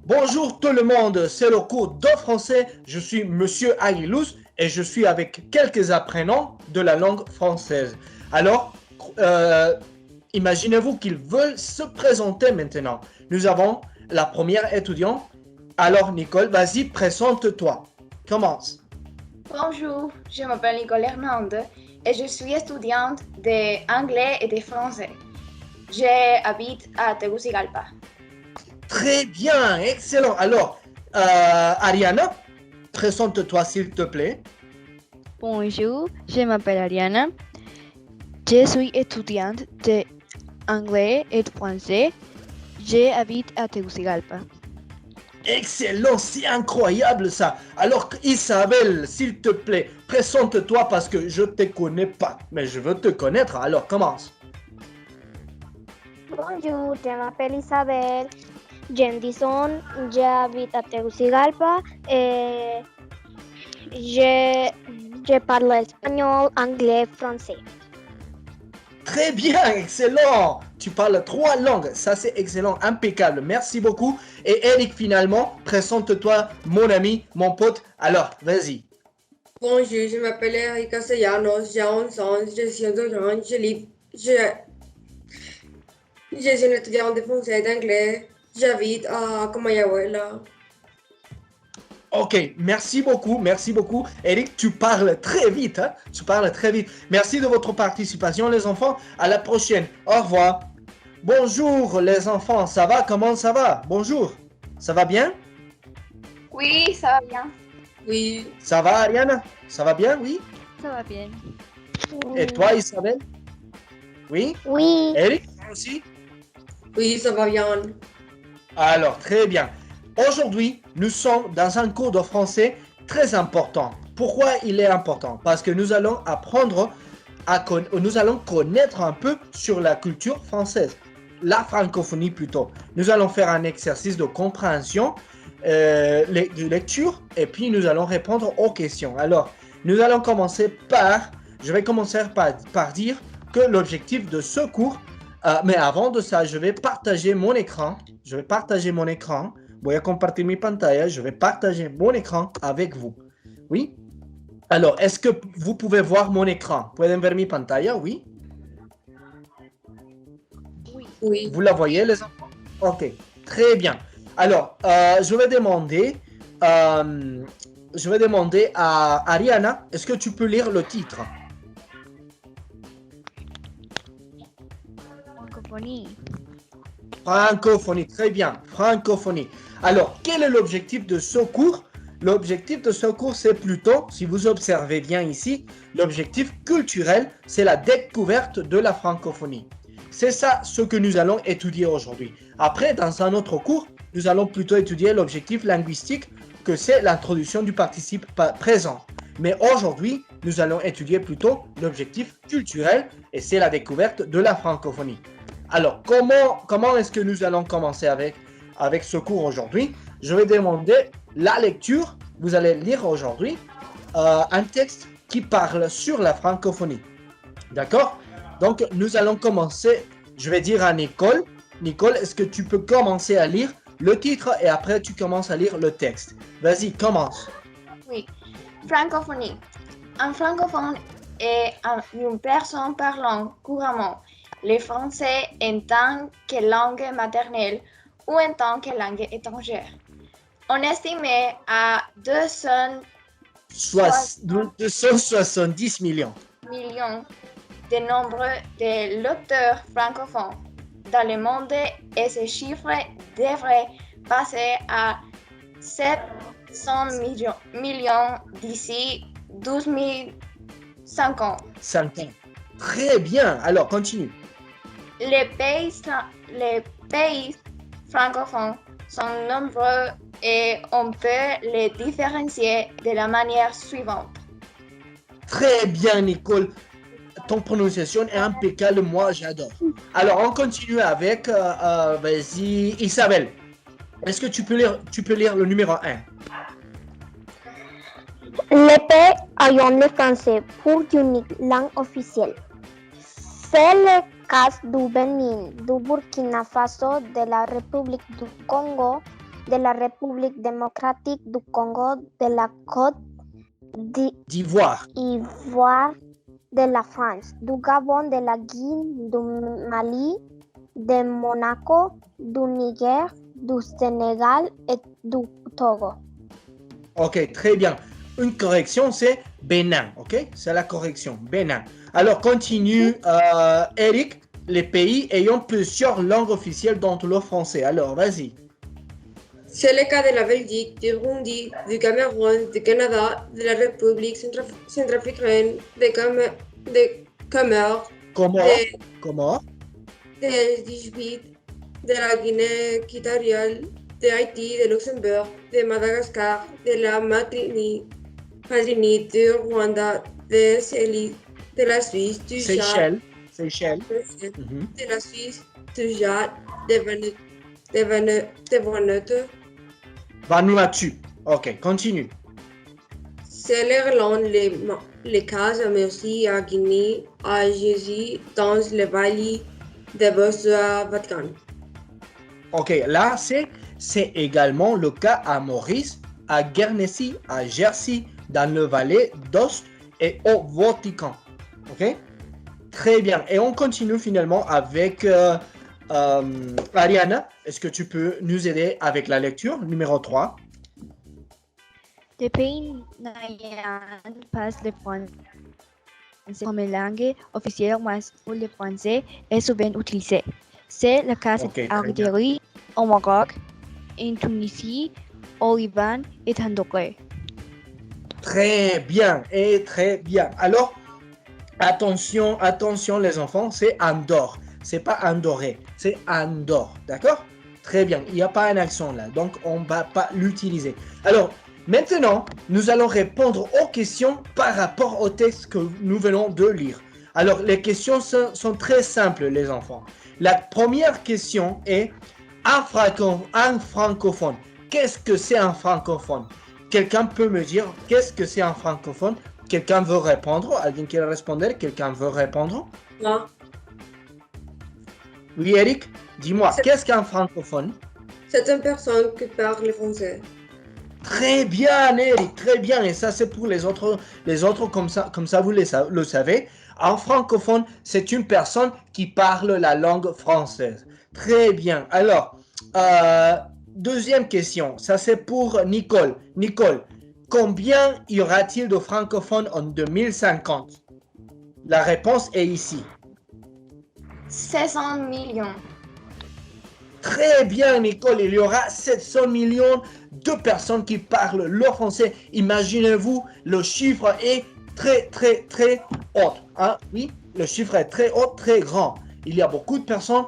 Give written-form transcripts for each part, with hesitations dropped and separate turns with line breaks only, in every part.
Bonjour tout le monde, c'est le cours de français. Je suis Monsieur Aguilous et je suis avec quelques apprenants de la langue française. Alors, imaginez-vous qu'ils veulent se présenter maintenant. Nous avons la première étudiante. Alors, Nicole, vas-y, présente-toi. Commence.
Bonjour, je m'appelle Nicole Hernande et je suis étudiante d'anglais et de français. J'habite à Tegucigalpa.
Très bien, excellent. Alors, Ariana, présente-toi s'il te plaît.
Bonjour, je m'appelle Ariana. Je suis étudiante d'anglais et de français. J'habite à Tegucigalpa.
Excellent, c'est incroyable ça. Alors, Isabelle, s'il te plaît, présente-toi parce que je ne te connais pas, mais je veux te connaître. Alors, commence.
Bonjour, je m'appelle Isabelle Jendison, j'habite à Tegucigalpa et je parle espagnol, anglais, français.
Très bien, excellent. Tu parles 3 langues, ça c'est excellent, impeccable. Merci beaucoup. Et Eric, finalement, présente-toi, mon ami, mon pote. Alors, vas-y.
Bonjour, je m'appelle Eric Castellanos, j'ai 11 ans, je suis étudiant, je suis une étudiante de français et d'anglais, j'habite à Comayagüela.
Ok, merci beaucoup, merci beaucoup. Eric, tu parles très vite, hein? Tu parles très vite. Merci de votre participation, les enfants. À la prochaine. Au revoir. Bonjour, les enfants. Ça va? Comment ça va? Bonjour. Ça va bien?
Oui, ça va bien.
Oui,
Ça va, Ariane? Ça va bien, oui?
Ça va bien.
Et toi, Isabelle? Oui?
Oui,
Eric, toi aussi?
oui, ça va bien.
Alors, très bien. Aujourd'hui, nous sommes dans un cours de français très important. Pourquoi il est important? Parce que nous allons apprendre, nous allons connaître un peu sur la culture française, la francophonie plutôt. Nous allons faire un exercice de compréhension, de lecture, et puis nous allons répondre aux questions. Alors, nous allons commencer je vais commencer par dire que l'objectif de ce cours, mais avant de ça, je vais partager mon écran. Voy a compartir mi pantalla. Je vais partager mon écran avec vous. Oui? Alors, est-ce que vous pouvez voir mon écran? Pueden ver mi pantalla? Oui?
Oui,
Vous la voyez, les enfants? Ok, très bien. Alors, je vais demander à Ariana, est-ce que tu peux lire le titre?
Francophonie.
Francophonie, très bien, francophonie. Alors, quel est l'objectif de ce cours? L'objectif de ce cours, c'est plutôt, si vous observez bien ici, l'objectif culturel, c'est la découverte de la francophonie. C'est ça ce que nous allons étudier aujourd'hui. Après, dans un autre cours, nous allons plutôt étudier l'objectif linguistique, que c'est l'introduction du participe présent. Mais aujourd'hui, nous allons étudier plutôt l'objectif culturel, et c'est la découverte de la francophonie. Alors, comment est-ce que nous allons commencer avec ce cours aujourd'hui? Je vais demander la lecture. Vous allez lire aujourd'hui un texte qui parle sur la francophonie. D'accord? Donc, nous allons commencer. Je vais dire à Nicole. Nicole, est-ce que tu peux commencer à lire le titre et après tu commences à lire le texte? Vas-y, commence.
Oui. Francophonie. Un francophone est une personne parlant couramment le français en tant que langue maternelle ou en tant que langue étrangère. On estime à
270 millions.
millions de nombre de lecteurs francophones dans le monde et ce chiffre devrait passer à 700 millions d'ici 2050.
5 ans. Très bien. Alors, continue.
Les pays francophones sont nombreux et on peut les différencier de la manière suivante.
Très bien, Nicole. Ton prononciation est impeccable. Moi, j'adore. Alors, on continue avec, vas-y, Isabelle. Est-ce que tu peux lire le numéro 1?
ayons le français pour unique langue officielle. C'est le cas du Bénin, du Burkina Faso, de la République du Congo, de la République démocratique du Congo, de la Côte
d'Ivoire.
d'Ivoire, de la France, du Gabon, de la Guinée, du Mali, de Monaco, du Niger, du Sénégal et du Togo.
Ok, très bien. Une correction, c'est Bénin, ok? C'est la correction, Bénin. Alors, continue, Eric, les pays ayant plusieurs langues officielles dont le français. Alors, vas-y.
C'est le cas de la Belgique, du Burundi, du Cameroun, du Canada, de la République centrafricaine, de Comores,
Comment?
de l'Égypte, de la Guinée équatoriale, de Haïti, de Luxembourg, de Madagascar, de la Martinique, du Rwanda, de la Suisse, du Tchad,
Seychelles.
de la Suisse, du Tchad, de Vanuatu.
Vanuatu. Ok, continue.
C'est l'Irlande, les cases, mais aussi à Guinée, à Jésus, dans le vallée de Boston, Vatican.
Ok, là, c'est également le cas à Maurice, à Guernsey, à Jersey, dans le Valais d'Ost et au Vatican. Ok? Très bien. Et on continue finalement avec Ariana. Est-ce que tu peux nous aider avec la lecture numéro 3?
Les pays n'ayant pas le français comme langue officielle, mais où le français est souvent utilisé. C'est le cas d'Algérie, au Maroc, en Tunisie, au Liban et en Turquie.
Très bien, et très bien. Alors, attention les enfants, c'est Andorre. C'est pas Andorre, c'est Andorre, d'accord? Très bien, il n'y a pas un accent là, donc on ne va pas l'utiliser. Alors, maintenant, nous allons répondre aux questions par rapport au texte que nous venons de lire. Alors, les questions sont très simples, les enfants. La première question est un francophone. Qu'est-ce que c'est un francophone? Quelqu'un peut me dire qu'est-ce que c'est un francophone? Quelqu'un veut répondre? Alguien quiere responder? Quelqu'un veut répondre?
Moi,
Oui, Eric, dis-moi, qu'est-ce qu'un francophone?
c'est une personne qui parle français.
Très bien, Eric, très bien. Et ça, c'est pour les autres comme ça vous le savez. Un francophone, c'est une personne qui parle la langue française. Très bien. Alors, deuxième question. Ça, c'est pour Nicole. Nicole, combien y aura-t-il de francophones en 2050? La réponse est ici.
700 millions.
Très bien, Nicole. Il y aura 700 millions de personnes qui parlent le français. Imaginez-vous, le chiffre est très haut. Hein? Oui, le chiffre est très haut, très grand. Il y a beaucoup de personnes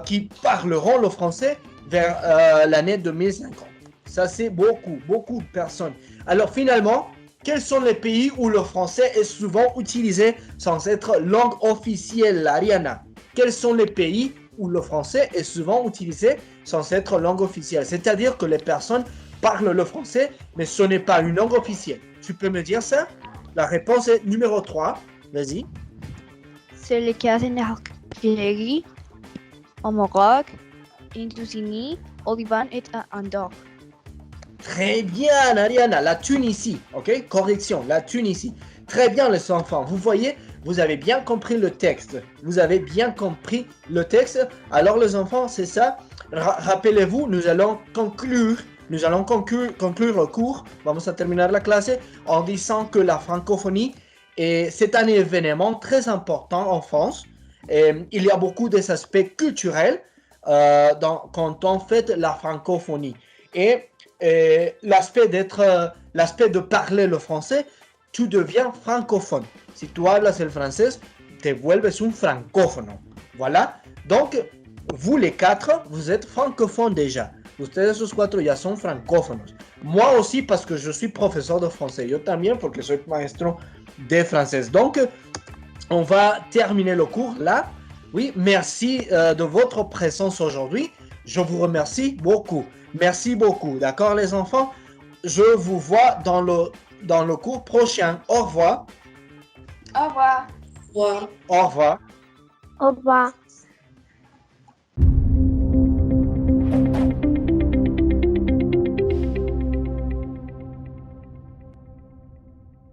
qui parleront le français vers l'année 2050. Ça, c'est beaucoup de personnes. Alors, finalement, quels sont les pays où le français est souvent utilisé sans être langue officielle, Ariana? Quels sont les pays où le français est souvent utilisé sans être langue officielle? C'est-à-dire que les personnes parlent le français, mais ce n'est pas une langue officielle. Tu peux me dire ça? La réponse est numéro 3. Vas-y.
C'est le cas en Algérie, au Maroc, en Tunisie, au Liban et à Andorre.
Très bien, Ariana. La Tunisie. Ok? Correction. La Tunisie. Très bien, les enfants. Vous voyez, vous avez bien compris le texte. Vous avez bien compris le texte. Alors, les enfants, c'est ça. Rappelez-vous, nous allons conclure le cours. Vamos a terminar la clase en disant que la francophonie c'est un événement très important en France. Il y a beaucoup des aspects culturels quand on fait la francophonie. Et l'aspect de parler le français, tu deviens francophone. Si tu hablas el francés, te vuelves un francófono. Voilà. Donc, vous les quatre, vous êtes francophones déjà. Ustedes los cuatro ya son francófonos. Moi aussi parce que je suis professeur de français. Yo también porque soy maestro de français. Donc, on va terminer le cours là. Oui, merci de votre présence aujourd'hui. Je vous remercie beaucoup. Merci beaucoup. D'accord, les enfants? Je vous vois dans dans le cours prochain. Au revoir.
Au revoir.
Au revoir.
Au revoir.
Au revoir.